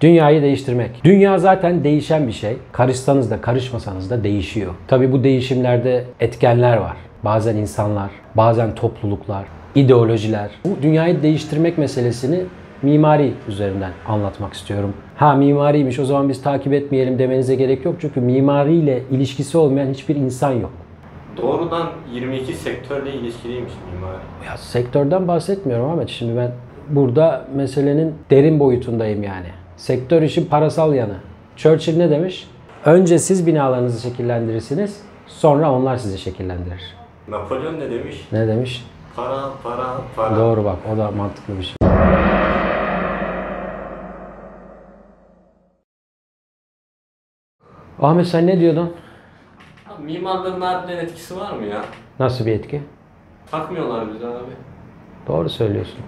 Dünyayı değiştirmek. Dünya zaten değişen bir şey. Karışsanız da karışmasanız da değişiyor. Tabii bu değişimlerde etkenler var. Bazen insanlar, bazen topluluklar, ideolojiler. Bu dünyayı değiştirmek meselesini mimari üzerinden anlatmak istiyorum. Ha mimariymiş o zaman biz takip etmeyelim demenize gerek yok. Çünkü mimariyle ilişkisi olmayan hiçbir insan yok. Doğrudan 22 sektörle ilişkiliymiş mimari. Ya sektörden bahsetmiyorum Ahmet. Şimdi ben burada meselenin derin boyutundayım yani. Sektör işin parasal yanı. Churchill ne demiş? Önce siz binalarınızı şekillendirirsiniz, sonra onlar sizi şekillendirir. Napolyon ne demiş? Ne demiş? Para, para, para. Doğru bak, o da mantıklı bir şey. Ahmet sen ne diyordun? Mimarların harbiden etkisi var mı ya? Nasıl bir etki? Takmıyorlar bizi abi. Doğru söylüyorsun.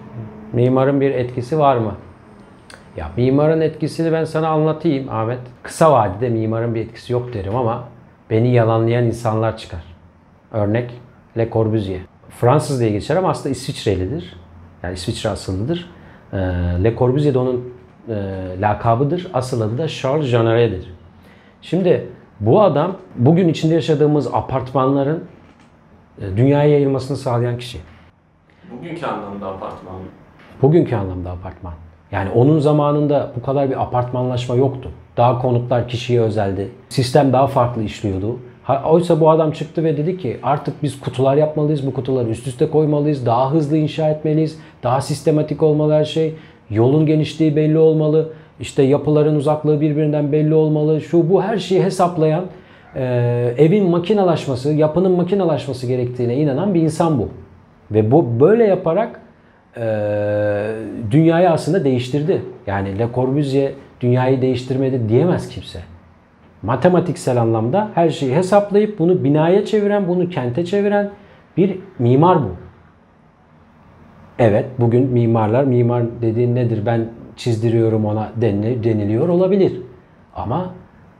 Mimarın bir etkisi var mı? Ya mimarın etkisini ben sana anlatayım Ahmet. Kısa vadede mimarın bir etkisi yok derim ama beni yalanlayan insanlar çıkar. Örnek Le Corbusier. Fransız diye geçer ama aslında İsviçrelidir. Yani İsviçre asıllıdır. Le Corbusier de onun lakabıdır. Asıl adı da Charles Jeanneret'dir. Şimdi bu adam bugün içinde yaşadığımız apartmanların dünyaya yayılmasını sağlayan kişi. Bugünkü anlamda apartman mı? Bugünkü anlamda apartman. Yani onun zamanında bu kadar bir apartmanlaşma yoktu. Daha konutlar kişiye özeldi. Sistem daha farklı işliyordu. Oysa bu adam çıktı ve dedi ki artık biz kutular yapmalıyız. Bu kutuları üst üste koymalıyız. Daha hızlı inşa etmeliyiz. Daha sistematik olmalı her şey. Yolun genişliği belli olmalı. İşte yapıların uzaklığı birbirinden belli olmalı. Şu bu her şeyi hesaplayan, evin makinalaşması, yapının makinalaşması gerektiğine inanan bir insan bu. Ve bu böyle yaparak dünyayı aslında değiştirdi. Yani Le Corbusier dünyayı değiştirmedi diyemez kimse. Matematiksel anlamda her şeyi hesaplayıp bunu binaya çeviren, bunu kente çeviren bir mimar bu. Evet, bugün mimar dediğin nedir ben çizdiriyorum ona deniliyor olabilir. Ama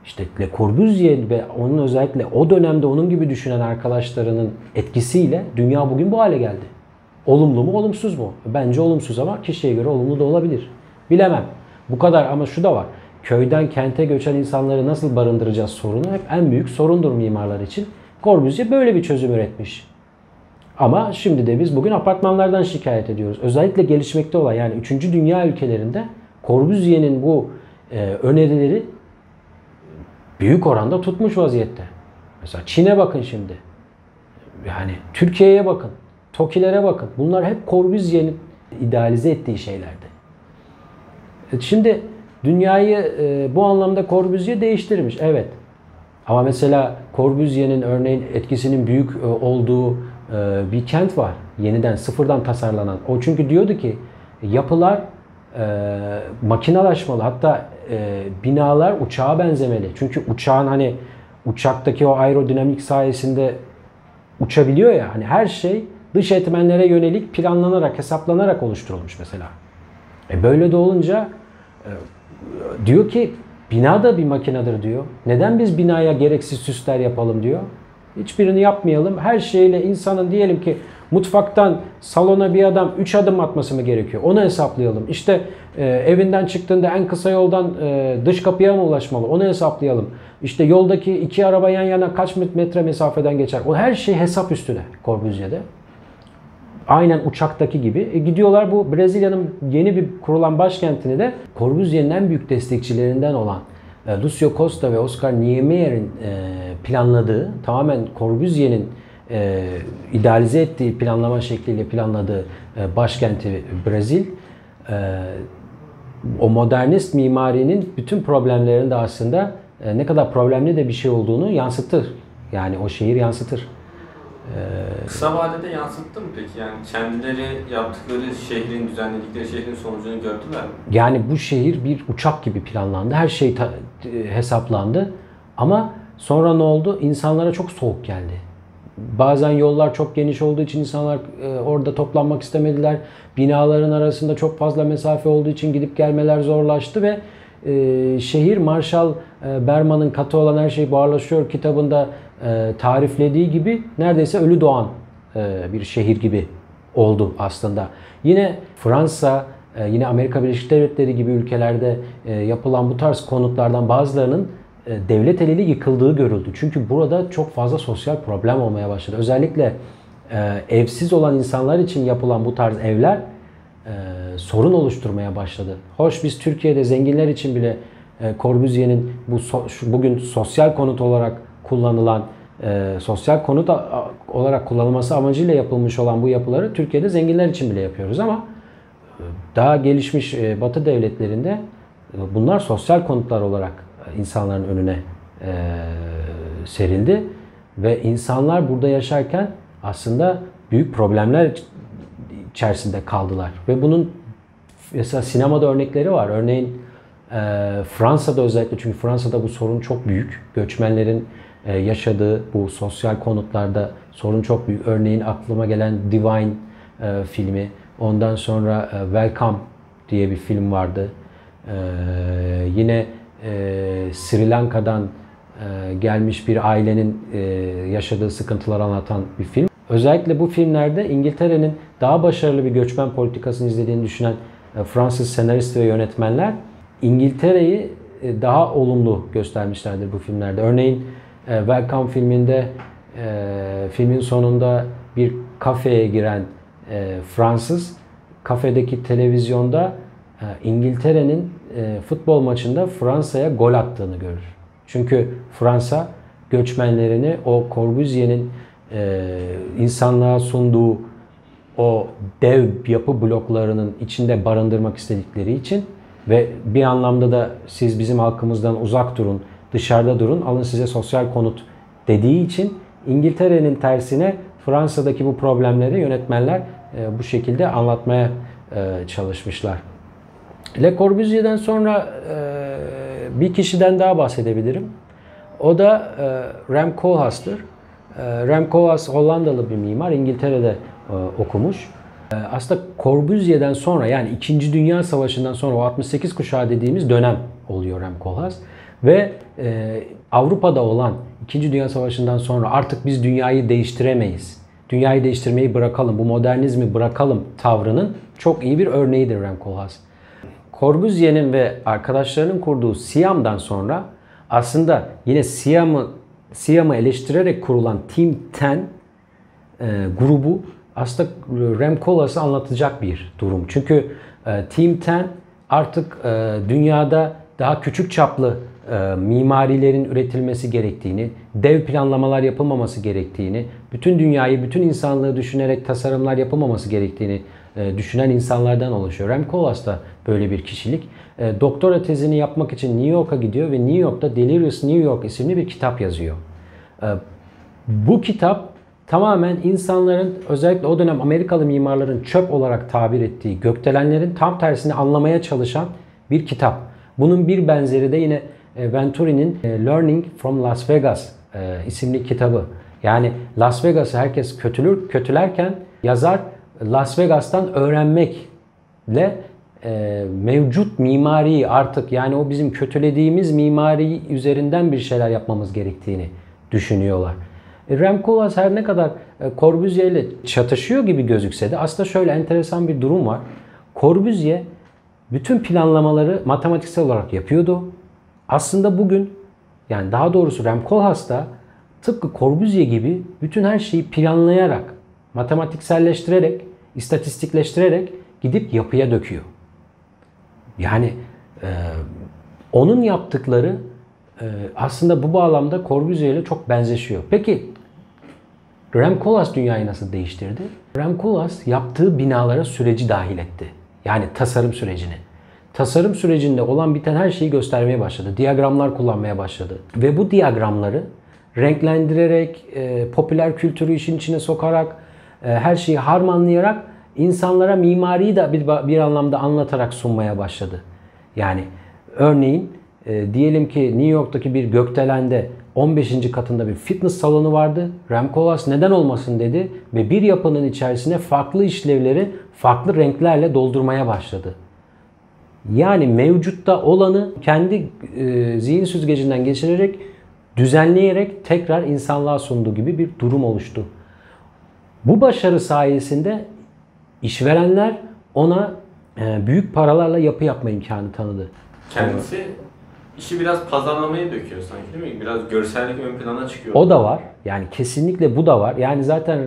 işte Le Corbusier ve onun özellikle o dönemde onun gibi düşünen arkadaşlarının etkisiyle dünya bugün bu hale geldi. Olumlu mu, olumsuz mu? Bence olumsuz ama kişiye göre olumlu da olabilir. Bilemem. Bu kadar ama şu da var. Köyden kente göçen insanları nasıl barındıracağız sorunu hep en büyük sorundur mimarlar için. Corbusier böyle bir çözüm üretmiş. Ama şimdi de biz bugün apartmanlardan şikayet ediyoruz. Özellikle gelişmekte olan yani 3. dünya ülkelerinde Corbusier'in bu önerileri büyük oranda tutmuş vaziyette. Mesela Çin'e bakın şimdi. Yani Türkiye'ye bakın. TOKİ'lere bakın. Bunlar hep Corbusier'in idealize ettiği şeylerdi. Şimdi dünyayı bu anlamda Corbusier değiştirmiş. Evet. Ama mesela Corbusier'in örneğin etkisinin büyük olduğu bir kent var. Yeniden sıfırdan tasarlanan. O çünkü diyordu ki yapılar makinalaşmalı. Hatta binalar uçağa benzemeli. Çünkü uçağın hani uçaktaki o aerodinamik sayesinde uçabiliyor ya. Hani her şey dış etmenlere yönelik planlanarak, hesaplanarak oluşturulmuş mesela. Böyle de olunca diyor ki bina da bir makinedir diyor. Neden biz binaya gereksiz süsler yapalım diyor. Hiçbirini yapmayalım. Her şeyle insanın diyelim ki mutfaktan salona bir adam 3 adım atması mı gerekiyor? Onu hesaplayalım. İşte evinden çıktığında en kısa yoldan dış kapıya mı ulaşmalı? Onu hesaplayalım. İşte yoldaki 2 araba yan yana kaç metre mesafeden geçer? O her şey hesap üstüne Corbusier'de. Aynen uçaktaki gibi. Gidiyorlar bu Brezilya'nın yeni bir kurulan başkentini de Corbusier'in en büyük destekçilerinden olan Lúcio Costa ve Oscar Niemeyer'in planladığı, tamamen Corbusier'in idealize ettiği planlama şekliyle planladığı başkenti Brezil, o modernist mimarinin bütün problemlerini de aslında ne kadar problemli de bir şey olduğunu yansıtır. Yani o şehir yansıtır. Kısa vadede yansıttı mı peki? Yani kendileri yaptıkları şehrin, düzenledikleri şehrin sonucunu gördüler mi? Yani bu şehir bir uçak gibi planlandı. Her şey hesaplandı. Ama sonra ne oldu? İnsanlara çok soğuk geldi. Bazen yollar çok geniş olduğu için insanlar orada toplanmak istemediler. Binaların arasında çok fazla mesafe olduğu için gidip gelmeler zorlaştı ve şehir Marshall Berman'ın Katı olan her şey buharlaşıyor kitabında tariflediği gibi neredeyse ölü doğan bir şehir gibi oldu aslında. Yine Fransa yine Amerika Birleşik Devletleri gibi ülkelerde yapılan bu tarz konutlardan bazılarının devlet eliyle yıkıldığı görüldü. Çünkü burada çok fazla sosyal problem olmaya başladı. Özellikle evsiz olan insanlar için yapılan bu tarz evler sorun oluşturmaya başladı. Hoş biz Türkiye'de zenginler için bile Corbusier'in bugün sosyal konut olarak kullanılan, sosyal konut olarak kullanılması amacıyla yapılmış olan bu yapıları Türkiye'de zenginler için bile yapıyoruz ama daha gelişmiş Batı devletlerinde bunlar sosyal konutlar olarak insanların önüne serildi ve insanlar burada yaşarken aslında büyük problemler içerisinde kaldılar ve bunun mesela sinemada örnekleri var. Örneğin Fransa'da özellikle, çünkü Fransa'da bu sorun çok büyük. Göçmenlerin yaşadığı bu sosyal konutlarda sorun çok büyük. Örneğin aklıma gelen Divine filmi, ondan sonra Welcome diye bir film vardı. Yine Sri Lanka'dan gelmiş bir ailenin yaşadığı sıkıntıları anlatan bir film. Özellikle bu filmlerde İngiltere'nin daha başarılı bir göçmen politikasını izlediğini düşünen Fransız senarist ve yönetmenler İngiltere'yi daha olumlu göstermişlerdir bu filmlerde. Örneğin Welcome filminde filmin sonunda bir kafeye giren Fransız kafedeki televizyonda İngiltere'nin futbol maçında Fransa'ya gol attığını görür. Çünkü Fransa göçmenlerini o Corbusier'in insanlığa sunduğu o dev yapı bloklarının içinde barındırmak istedikleri için ve bir anlamda da siz bizim halkımızdan uzak durun, dışarıda durun, alın size sosyal konut dediği için İngiltere'nin tersine Fransa'daki bu problemleri yönetmenler bu şekilde anlatmaya çalışmışlar. Le Corbusier'den sonra bir kişiden daha bahsedebilirim. O da Rem Koolhaas'tır. Rem Koolhaas Hollandalı bir mimar, İngiltere'de okumuş. Aslında Corbusier'den sonra, yani 2. Dünya Savaşı'ndan sonra o 68 kuşağı dediğimiz dönem oluyor Rem Koolhaas. Ve Avrupa'da olan 2. Dünya Savaşı'ndan sonra artık biz dünyayı değiştiremeyiz, dünyayı değiştirmeyi bırakalım, bu modernizmi bırakalım tavrının çok iyi bir örneğidir Rem Koolhaas. Corbusier'in ve arkadaşlarının kurduğu Siam'dan sonra aslında yine Siam'ı eleştirerek kurulan Team 10 grubu aslında Rem Koolhaas'ı anlatacak bir durum. Çünkü Team 10 artık dünyada daha küçük çaplı mimarilerin üretilmesi gerektiğini, dev planlamalar yapılmaması gerektiğini, bütün dünyayı, bütün insanlığı düşünerek tasarımlar yapılmaması gerektiğini düşünen insanlardan oluşuyor. Rem Koolhaas da böyle bir kişilik. Doktora tezini yapmak için New York'a gidiyor ve New York'ta Delirious New York isimli bir kitap yazıyor. Bu kitap tamamen insanların, özellikle o dönem Amerikalı mimarların çöp olarak tabir ettiği gökdelenlerin tam tersini anlamaya çalışan bir kitap. Bunun bir benzeri de yine Venturi'nin Learning from Las Vegas isimli kitabı. Yani Las Vegas'ı herkes kötülerken yazar Las Vegas'tan öğrenmekle mevcut mimariyi artık, yani o bizim kötülediğimiz mimari üzerinden bir şeyler yapmamız gerektiğini düşünüyorlar. Rem Koolhaas her ne kadar Corbusier ile çatışıyor gibi gözükse de aslında şöyle enteresan bir durum var. Corbusier bütün planlamaları matematiksel olarak yapıyordu. Aslında bugün, yani daha doğrusu Rem Koolhaas da tıpkı Corbusier gibi bütün her şeyi planlayarak, matematikselleştirerek, istatistikleştirerek gidip yapıya döküyor. Yani onun yaptıkları aslında bu bağlamda Corbusier ile çok benzeşiyor. Peki Rem Koolhaas dünyayı nasıl değiştirdi? Rem Koolhaas yaptığı binalara süreci dahil etti. Yani tasarım sürecini. Tasarım sürecinde olan biten her şeyi göstermeye başladı. Diyagramlar kullanmaya başladı. Ve bu diyagramları renklendirerek, popüler kültürü işin içine sokarak, her şeyi harmanlayarak insanlara mimariyi de bir anlamda anlatarak sunmaya başladı. Yani örneğin diyelim ki New York'taki bir gökdelende 15. katında bir fitness salonu vardı. Rem Koolhaas neden olmasın dedi ve bir yapının içerisine farklı işlevleri farklı renklerle doldurmaya başladı. Yani mevcutta olanı kendi zihin süzgecinden geçirerek, düzenleyerek tekrar insanlığa sunduğu gibi bir durum oluştu. Bu başarı sayesinde işverenler ona büyük paralarla yapı yapma imkanı tanıdı. Kendisi işi biraz pazarlamaya döküyor sanki, değil mi? Biraz görsellik ön plana çıkıyor. O da var. Yani kesinlikle bu da var. Yani zaten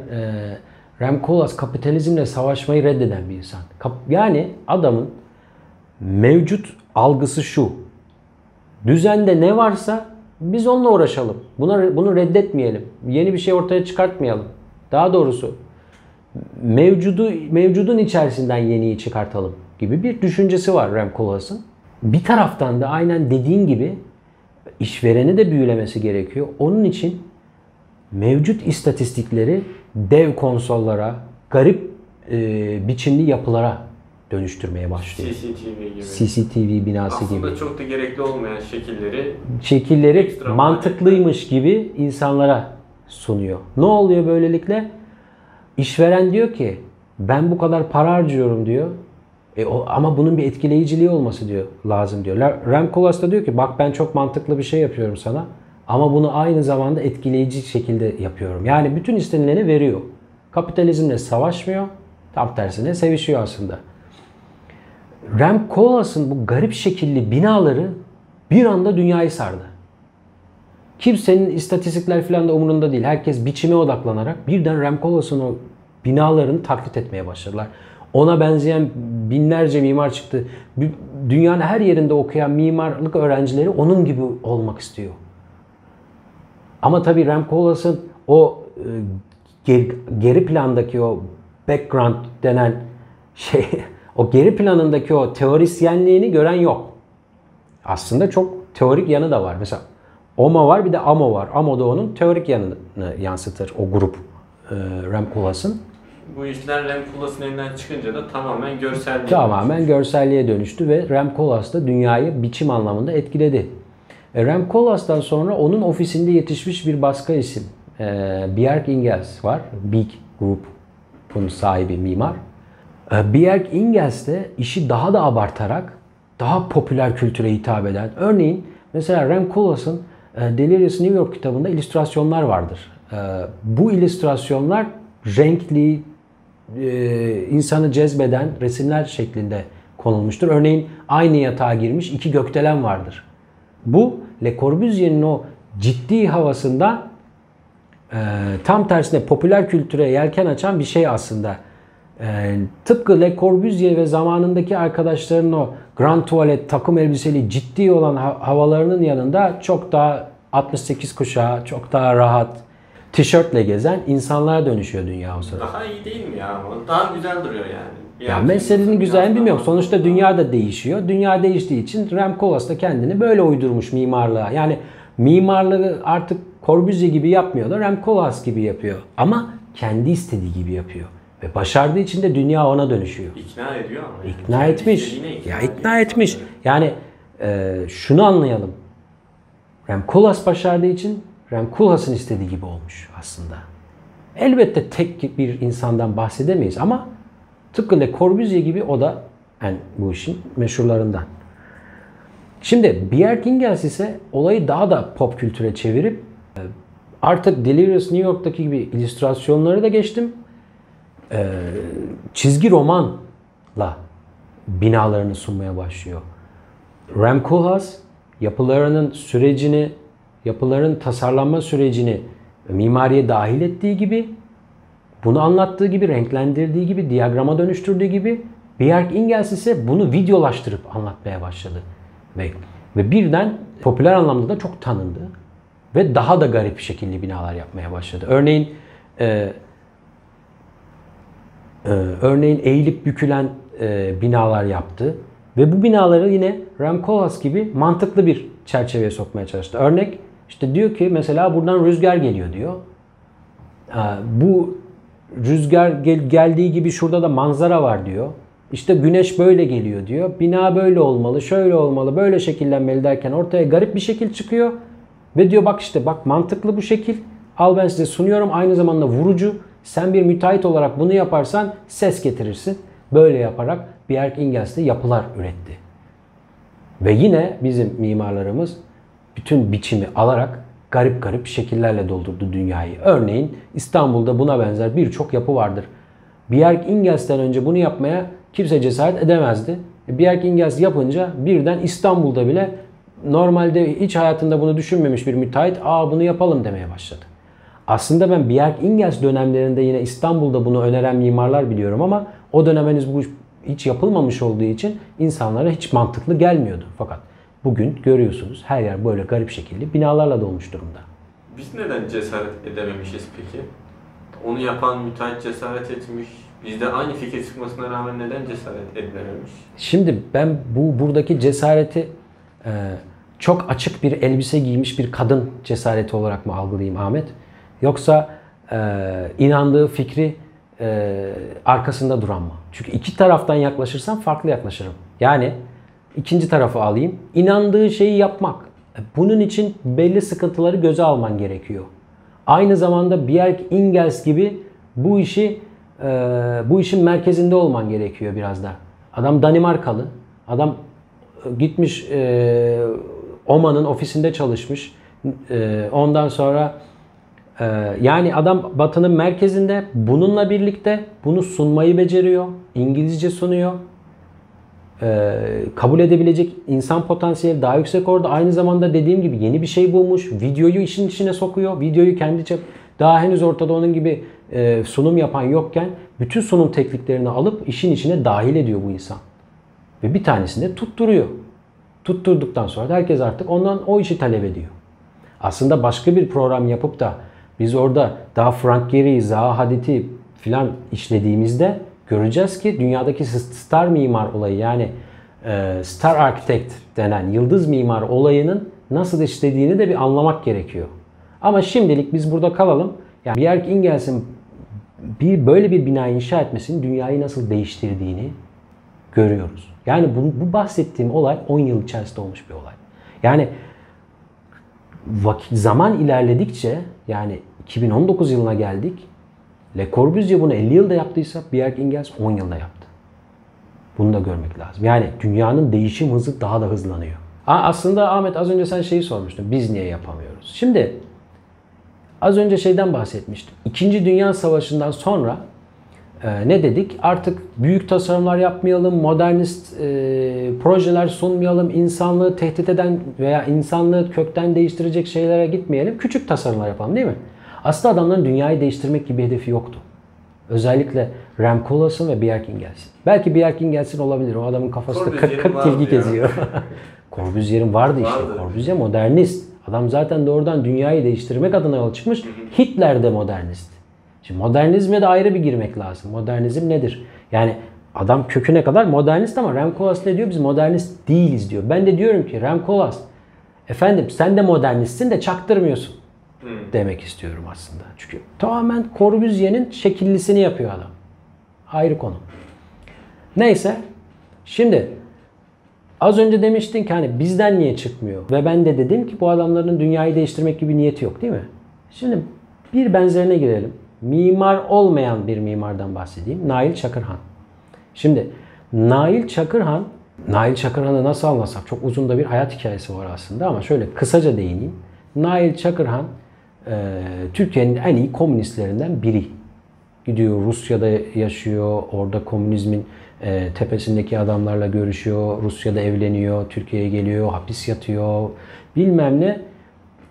Rem Koolhaas kapitalizmle savaşmayı reddeden bir insan. Yani adamın mevcut algısı şu. Düzende ne varsa biz onunla uğraşalım. Bunu reddetmeyelim. Yeni bir şey ortaya çıkartmayalım. Daha doğrusu mevcudun içerisinden yeniyi çıkartalım gibi bir düşüncesi var Rem Koolhaas'ın. Bir taraftan da aynen dediğin gibi işvereni de büyülemesi gerekiyor. Onun için mevcut istatistikleri dev konsollara, garip biçimli yapılara dönüştürmeye başlıyor. CCTV gibi. CCTV binası Aslında gibi. Aslında çok da gerekli olmayan şekilleri mantıklıymış gibi insanlara sunuyor. Ne oluyor böylelikle? İşveren diyor ki ben bu kadar para harcıyorum diyor. Ama bunun bir etkileyiciliği olması diyor lazım diyor. Rem Koolhaas da diyor ki bak ben çok mantıklı bir şey yapıyorum sana ama bunu aynı zamanda etkileyici şekilde yapıyorum. Yani bütün istenileni veriyor. Kapitalizmle savaşmıyor. Tam tersine sevişiyor aslında. Rem Koolhaas'ın bu garip şekilli binaları bir anda dünyayı sardı. Kimsenin istatistikler falan da umurunda değil. Herkes biçime odaklanarak birden Rem Koolhaas'ın o binalarını taklit etmeye başladılar. Ona benzeyen binlerce mimar çıktı. Dünyanın her yerinde okuyan mimarlık öğrencileri onun gibi olmak istiyor. Ama tabii Rem Koolhaas'ın o geri plandaki o background denen şey, o geri planındaki o teorisyenliğini gören yok. Aslında çok teorik yanı da var. Mesela OMA var, bir de AMO var. AMO da onun teorik yanını yansıtır o grup Rem Koolhaas'ın. Bu işler Rem Koolhaas'ın elinden çıkınca da tamamen görselliğe dönüştü ve Rem Koolhaas da dünyayı biçim anlamında etkiledi. Rem Koolhaas'tan sonra onun ofisinde yetişmiş bir başka isim Bjerke Ingels var. Big Group'un sahibi mimar. Bjerke Ingels de işi daha da abartarak daha popüler kültüre hitap eden. Örneğin mesela Rem Koolhaas'ın Delirious New York kitabında illüstrasyonlar vardır. Bu illüstrasyonlar renkli, insanı cezbeden resimler şeklinde konulmuştur. Örneğin aynı yatağa girmiş iki gökdelen vardır. Bu Le Corbusier'in o ciddi havasında tam tersine popüler kültüre yelken açan bir şey aslında. Tıpkı Le Corbusier ve zamanındaki arkadaşlarının o grand tuvalet, takım elbiseli ciddi olan havalarının yanında çok daha 68 kuşağı, çok daha rahat, tişörtle gezen insanlara dönüşüyor dünya o sırada. Daha iyi değil mi ya? Daha güzel duruyor yani. Ya meselenin güzelini bilmiyorum. Sonuçta dünya da değişiyor. Dünya değiştiği için Rem Koolhaas da kendini böyle uydurmuş mimarlığa. Yani mimarlığı artık Corbusier gibi yapmıyor da Rem Koolhaas gibi yapıyor. Ama kendi istediği gibi yapıyor. Ve başardığı için de dünya ona dönüşüyor. İkna ediyor ama. İkna etmiş. İkna etmiş. Yani şunu anlayalım. Rem Koolhaas başardığı için Rem Koolhaas'ın istediği gibi olmuş aslında. Elbette tek bir insandan bahsedemeyiz ama tıpkı Le Corbusier gibi o da yani bu işin meşhurlarından. Şimdi Bjerke Ingels ise olayı daha da pop kültüre çevirip artık Delirious New York'taki gibi illüstrasyonları da geçtim. Çizgi romanla binalarını sunmaya başlıyor. Rem Koolhaas yapıların tasarlanma sürecini mimariye dahil ettiği gibi, bunu anlattığı gibi, renklendirdiği gibi, diyagrama dönüştürdüğü gibi Bjerke Ingels ise bunu videolaştırıp anlatmaya başladı. Ve birden popüler anlamda da çok tanındı. Ve daha da garip şekilli binalar yapmaya başladı. Örneğin eğilip bükülen binalar yaptı. Ve bu binaları yine Rem Koolhaas gibi mantıklı bir çerçeveye sokmaya çalıştı. Örnek işte diyor ki mesela buradan rüzgar geliyor diyor. Bu rüzgar geldiği gibi şurada da manzara var diyor. İşte güneş böyle geliyor diyor. Bina böyle olmalı, şöyle olmalı, böyle şekillenmeli derken ortaya garip bir şekil çıkıyor. Ve diyor bak işte bak mantıklı bu şekil. Al ben size sunuyorum. Aynı zamanda vurucu. Sen bir müteahhit olarak bunu yaparsan ses getirirsin. Böyle yaparak Bjerke Ingels de yapılar üretti. Ve yine bizim mimarlarımız bütün biçimi alarak garip garip şekillerle doldurdu dünyayı. Örneğin İstanbul'da buna benzer birçok yapı vardır. Bjerke Ingels'ten önce bunu yapmaya kimse cesaret edemezdi. Bjerk Ingels yapınca birden İstanbul'da bile normalde hiç hayatında bunu düşünmemiş bir müteahhit bunu yapalım demeye başladı. Aslında ben Bjerk Ingels dönemlerinde yine İstanbul'da bunu öneren mimarlar biliyorum ama o dönem henüz bu hiç yapılmamış olduğu için insanlara hiç mantıklı gelmiyordu. Fakat bugün görüyorsunuz her yer böyle garip şekilde binalarla dolmuş durumda. Biz neden cesaret edememişiz peki? Onu yapan müteahhit cesaret etmiş. Bizde aynı fikir çıkmasına rağmen neden cesaret edilememiş? Şimdi ben buradaki cesareti çok açık bir elbise giymiş bir kadın cesareti olarak mı algılayayım Ahmet? Yoksa inandığı fikri arkasında duran mı? Çünkü iki taraftan yaklaşırsam farklı yaklaşırım. Yani ikinci tarafı alayım. İnandığı şeyi yapmak. Bunun için belli sıkıntıları göze alman gerekiyor. Aynı zamanda Bjerk Ingels gibi bu işin merkezinde olman gerekiyor biraz da. Adam Danimarkalı. Adam gitmiş Oman'ın ofisinde çalışmış. Ondan sonra yani adam Batı'nın merkezinde, bununla birlikte bunu sunmayı beceriyor. İngilizce sunuyor. Kabul edebilecek insan potansiyeli daha yüksek orada. Aynı zamanda dediğim gibi yeni bir şey bulmuş. Videoyu işin içine sokuyor. Videoyu kendi daha henüz ortada onun gibi sunum yapan yokken bütün sunum tekniklerini alıp işin içine dahil ediyor bu insan. Ve bir tanesini de tutturuyor. Tutturduktan sonra da herkes artık ondan o işi talep ediyor. Aslında başka bir program yapıp da biz orada daha Frank Gehry'i, Zaha Hadid'i filan işlediğimizde göreceğiz ki dünyadaki star mimar olayı, yani star architect denen yıldız mimar olayının nasıl işlediğini de bir anlamak gerekiyor. Ama şimdilik biz burada kalalım. Yani Bjerk Ingels'in böyle bir bina inşa etmesinin dünyayı nasıl değiştirdiğini görüyoruz. Yani bu bahsettiğim olay 10 yıl içerisinde olmuş bir olay. Yani zaman ilerledikçe, yani 2019 yılına geldik. Le Corbusier bunu 50 yılda yaptıysa Bjerk Ingels 10 yılda yaptı. Bunu da görmek lazım. Yani dünyanın değişim hızı daha da hızlanıyor. Aslında Ahmet, az önce sen şeyi sormuştun. Biz niye yapamıyoruz? Şimdi az önce şeyden bahsetmiştim. İkinci Dünya Savaşı'ndan sonra ne dedik? Artık büyük tasarımlar yapmayalım, modernist projeler sunmayalım, insanlığı tehdit eden veya insanlığı kökten değiştirecek şeylere gitmeyelim, küçük tasarımlar yapalım, değil mi? Aslında adamların dünyayı değiştirmek gibi bir hedefi yoktu. Özellikle Rem Koolhaas'ın ve Bjerk Ingels'in. Belki Bjerk Ingels'in olabilir. O adamın kafasında 40 tilki geziyor. Corbusier'in vardı işte. Corbusier modernist. Adam zaten doğrudan dünyayı değiştirmek adına yola çıkmış. Hitler de modernist. Şimdi modernizme de ayrı bir girmek lazım. Modernizm nedir? Yani adam köküne kadar modernist ama Rem Koolhaas ne diyor? Biz modernist değiliz diyor. Ben de diyorum ki Rem Koolhaas, efendim sen de modernistsin de çaktırmıyorsun demek istiyorum aslında. Çünkü tamamen Corbusier'in şekillisini yapıyor adam. Ayrı konu. Neyse. Şimdi az önce demiştin ki hani bizden niye çıkmıyor? Ve ben de dedim ki bu adamların dünyayı değiştirmek gibi niyeti yok, değil mi? Şimdi bir benzerine girelim. Mimar olmayan bir mimardan bahsedeyim. Nail Çakırhan. Şimdi Nail Çakırhan'ı nasıl anlatsam, çok uzun da bir hayat hikayesi var aslında ama şöyle kısaca değineyim. Nail Çakırhan Türkiye'nin en iyi komünistlerinden biri. Gidiyor Rusya'da yaşıyor, orada komünizmin tepesindeki adamlarla görüşüyor, Rusya'da evleniyor, Türkiye'ye geliyor, hapis yatıyor, bilmem ne.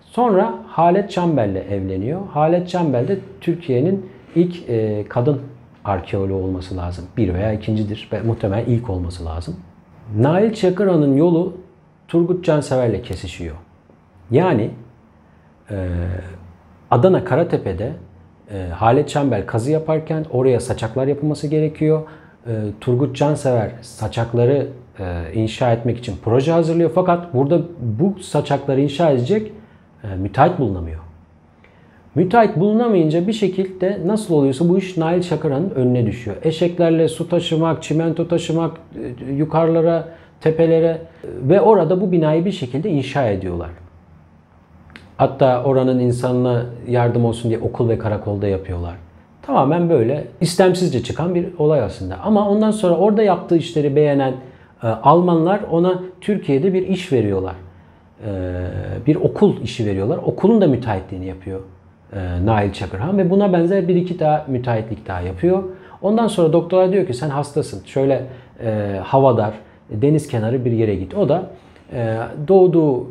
Sonra Halet Çambel'le evleniyor. Halet Çambel de Türkiye'nin ilk kadın arkeoloğu olması lazım. Bir veya ikincidir ve muhtemelen ilk olması lazım. Nail Çakırhan'ın yolu Turgut Cansever'le kesişiyor. Yani Adana Karatepe'de Halet Çambel kazı yaparken oraya saçaklar yapılması gerekiyor. Turgut Cansever saçakları inşa etmek için proje hazırlıyor. Fakat burada bu saçakları inşa edecek müteahhit bulunamıyor. Müteahhit bulunamayınca bir şekilde nasıl oluyorsa bu iş Nail Çakırhan'ın önüne düşüyor. Eşeklerle su taşımak, çimento taşımak yukarılara, tepelere ve orada bu binayı bir şekilde inşa ediyorlar. Hatta oranın insanına yardım olsun diye okul ve karakolda yapıyorlar. Tamamen böyle istemsizce çıkan bir olay aslında. Ama ondan sonra orada yaptığı işleri beğenen Almanlar ona Türkiye'de bir iş veriyorlar. Bir okul işi veriyorlar. Okulun da müteahhitliğini yapıyor Nail Çakırhan ve buna benzer bir iki daha müteahhitlik daha yapıyor. Ondan sonra doktora diyor ki sen hastasın. Şöyle havadar, deniz kenarı bir yere git. O da doğduğu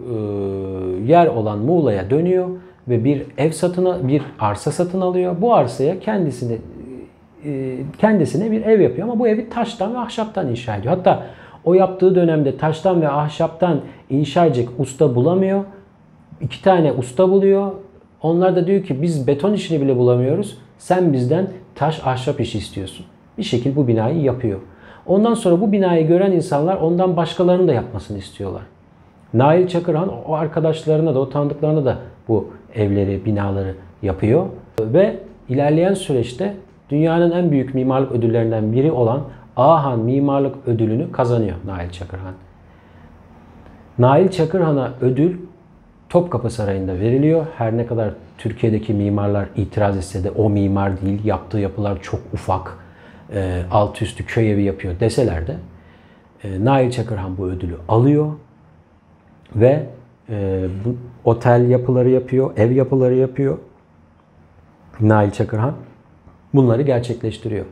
yer olan Muğla'ya dönüyor ve bir arsa satın alıyor. Bu arsaya kendisine bir ev yapıyor ama bu evi taştan ve ahşaptan inşa ediyor. Hatta o yaptığı dönemde taştan ve ahşaptan inşa edecek usta bulamıyor. 2 tane usta buluyor. Onlar da diyor ki biz beton işini bile bulamıyoruz. Sen bizden taş ahşap işi istiyorsun. Bir şekilde bu binayı yapıyor. Ondan sonra bu binayı gören insanlar ondan başkalarının da yapmasını istiyorlar. Nail Çakırhan o arkadaşlarına da o tanıdıklarına da bu evleri, binaları yapıyor. Ve ilerleyen süreçte dünyanın en büyük mimarlık ödüllerinden biri olan Ahan Mimarlık Ödülünü kazanıyor Nail Çakırhan. Nail Çakırhan'a ödül Topkapı Sarayı'nda veriliyor. Her ne kadar Türkiye'deki mimarlar itiraz etse de o mimar değil, yaptığı yapılar çok ufak, alt üstü köy evi yapıyor deseler de Nail Çakırhan bu ödülü alıyor ve bu otel yapıları yapıyor, ev yapıları yapıyor. Nail Çakırhan bunları gerçekleştiriyor.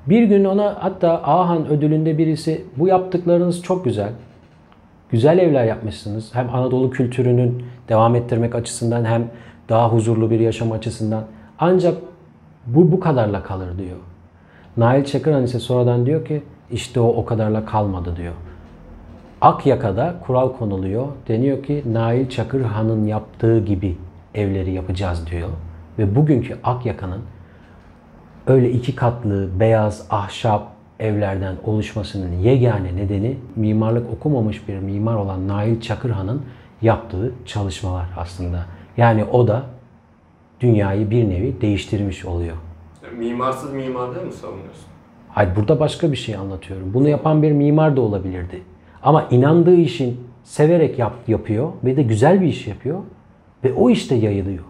Bir gün ona hatta Ahan ödülünde birisi bu yaptıklarınız çok güzel. Güzel evler yapmışsınız. Hem Anadolu kültürünün devam ettirmek açısından hem daha huzurlu bir yaşam açısından. Ancak bu kadarla kalır diyor. Nail Çakırhan ise sonradan diyor ki işte o kadarla kalmadı diyor. Akyaka'da kural konuluyor. Deniyor ki Nail Çakırhan'ın yaptığı gibi evleri yapacağız diyor. Ve bugünkü Akyaka'nın öyle 2 katlı beyaz ahşap evlerden oluşmasının yegane nedeni mimarlık okumamış bir mimar olan Nail Çakırhan'ın yaptığı çalışmalar aslında. Yani o da dünyayı bir nevi değiştirmiş oluyor. Mimarsız mimarlığı mı savunuyorsun? Hayır, burada başka bir şey anlatıyorum. Bunu yapan bir mimar da olabilirdi. Ama inandığı işin severek yapıyor ve de güzel bir iş yapıyor ve o işte yayılıyor.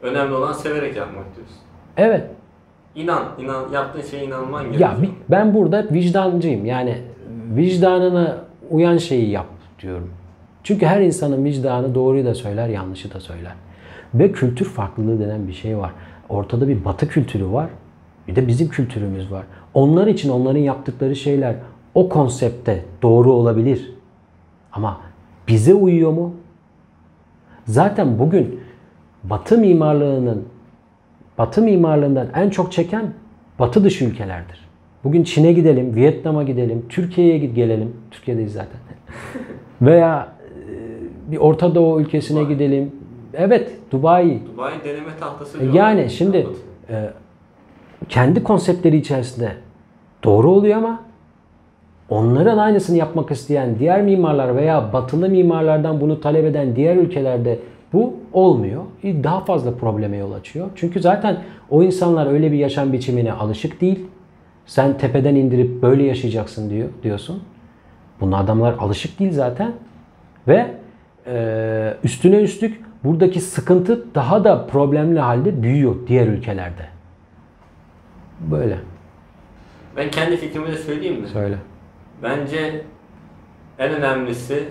Önemli olan severek yapmak diyorsun. Evet. İnan, yaptığın şeye inanman gerekiyor. Ya ben burada vicdancıyım. Yani vicdanına uyan şeyi yap diyorum. Çünkü her insanın vicdanı doğruyu da söyler, yanlışı da söyler. Ve kültür farklılığı denen bir şey var. Ortada bir Batı kültürü var. Bir de bizim kültürümüz var. Onlar için onların yaptıkları şeyler o konsepte doğru olabilir. Ama bize uyuyor mu? Zaten bugün Batı mimarlığından en çok çeken Batı dışı ülkelerdir. Bugün Çin'e gidelim, Vietnam'a gidelim, Türkiye'ye gelelim. Türkiye'deyiz zaten. Veya bir Orta Doğu ülkesine gidelim. Evet, Dubai. Dubai deneme tahtası. Yani şimdi kendi konseptleri içerisinde doğru oluyor ama onların aynısını yapmak isteyen diğer mimarlar veya batılı mimarlardan bunu talep eden diğer ülkelerde bu olmuyor. Daha fazla probleme yol açıyor. Çünkü zaten o insanlar öyle bir yaşam biçimine alışık değil. Sen tepeden indirip böyle yaşayacaksın diyorsun. Bunun adamlar alışık değil zaten. Ve üstüne üstlük buradaki sıkıntı daha da problemli halde büyüyor diğer ülkelerde. Böyle. Ben kendi fikrimi de söyleyeyim mi? Söyle. Bence en önemlisi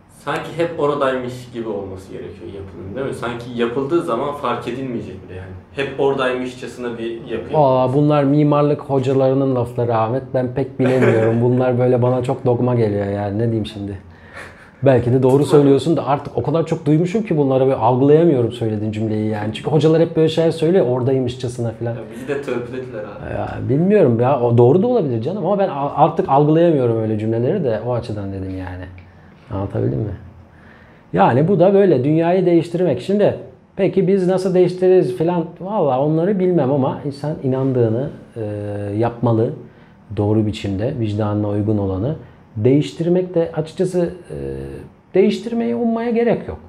sanki hep oradaymış gibi olması gerekiyor yapının, değil mi? Sanki yapıldığı zaman fark edilmeyecek bile yani. Hep oradaymışçasına bir yapı. Bunlar mimarlık hocalarının lafları Ahmet. Ben pek bilemiyorum. Bunlar böyle bana çok dogma geliyor yani. Ne diyeyim şimdi? Belki de doğru söylüyorsun da artık o kadar çok duymuşum ki bunları ve algılayamıyorum söylediğin cümleyi yani. Çünkü hocalar hep böyle şeyler söylüyor oradaymışçasına falan. Ya bizi de törpülediler abi. Ya bilmiyorum ya, o doğru da olabilir canım ama ben artık algılayamıyorum öyle cümleleri de o açıdan dedim yani. Anlatabildim mi? Yani bu da böyle dünyayı değiştirmek. Şimdi peki biz nasıl değiştiririz falan, valla onları bilmem ama insan inandığını yapmalı. Doğru biçimde, vicdanına uygun olanı. Değiştirmek de açıkçası değiştirmeyi ummaya gerek yok.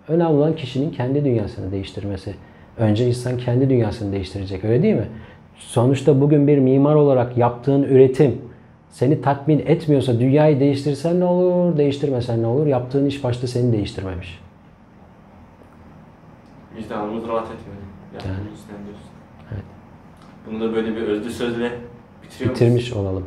Önemli olan kişinin kendi dünyasını değiştirmesi. Önce insan kendi dünyasını değiştirecek, öyle değil mi? Sonuçta bugün bir mimar olarak yaptığın üretim seni tatmin etmiyorsa dünyayı değiştirsen ne olur, değiştirmesen ne olur? Yaptığın iş başta seni değiştirmemiş. Vicdanımız rahat etmedi. Yani. Evet. Bunu da böyle bir özlü sözle bitirmiş olalım.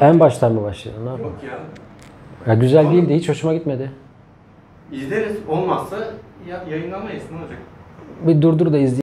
En baştan mı başlayalım? Ne yapalım? Yok ya. Ya güzel değildi, hiç hoşuma gitmedi. İzleriz. Olmazsa yayınlamayız. Ne olacak? Bir durdur da izleyelim.